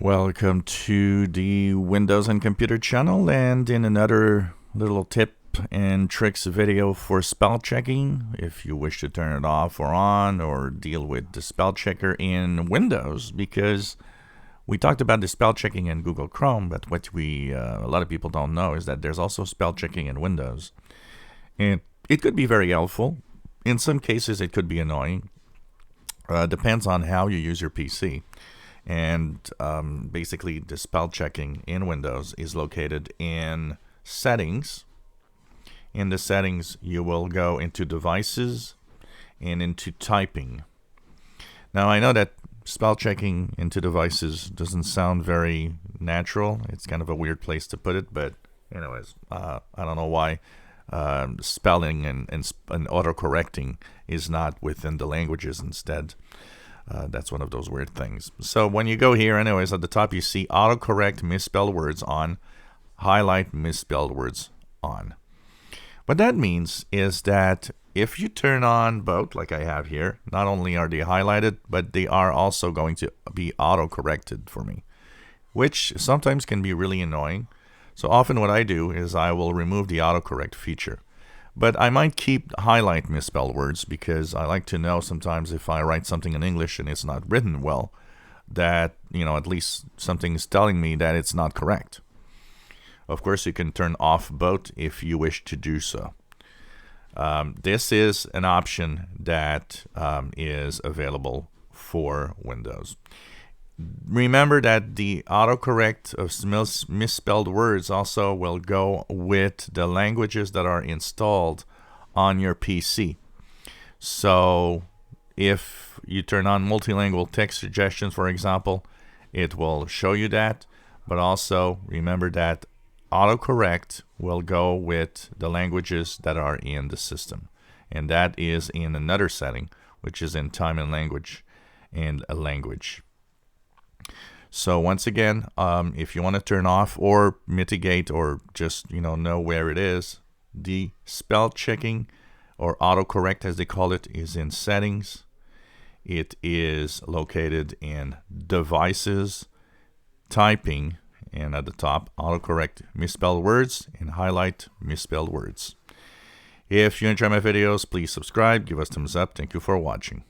Welcome to the Windows and Computer channel, and in another little tip and tricks video for spell checking. If you wish to turn it off or on or deal with the spell checker in Windows, because we talked about the spell checking in Google Chrome, but what a lot of people don't know is that there's also spell checking in Windows. And it could be very helpful. In some cases, it could be annoying. Depends on how you use your PC. And basically, the spell checking in Windows is located in Settings. In the Settings, you will go into Devices and into Typing. Now, I know that spell checking into Devices doesn't sound very natural. It's kind of a weird place to put it, but anyways, I don't know why spelling and autocorrecting is not within the languages instead. That's one of those weird things. So when you go here, anyways, at the top you see autocorrect misspelled words on, highlight misspelled words on. What that means is that if you turn on both, like I have here, not only are they highlighted, but they are also going to be auto-corrected for me, which sometimes can be really annoying. So often what I do is I will remove the autocorrect feature. But I might keep highlight misspelled words because I like to know sometimes if I write something in English and it's not written well, that, at least something is telling me that it's not correct. Of course, you can turn off both if you wish to do so. This is an option that is available for Windows. Remember that the autocorrect of misspelled words also will go with the languages that are installed on your PC. So if you turn on multilingual text suggestions, for example, it will show you that. But also remember that autocorrect will go with the languages that are in the system. And that is in another setting, which is in time and language and a language. So once again, if you want to turn off or mitigate or just know where it is, the spell checking or autocorrect as they call it is in Settings. It is located in Devices, Typing, and at the top autocorrect misspelled words and highlight misspelled words. If you enjoy my videos, please subscribe, give us thumbs up. Thank you for watching.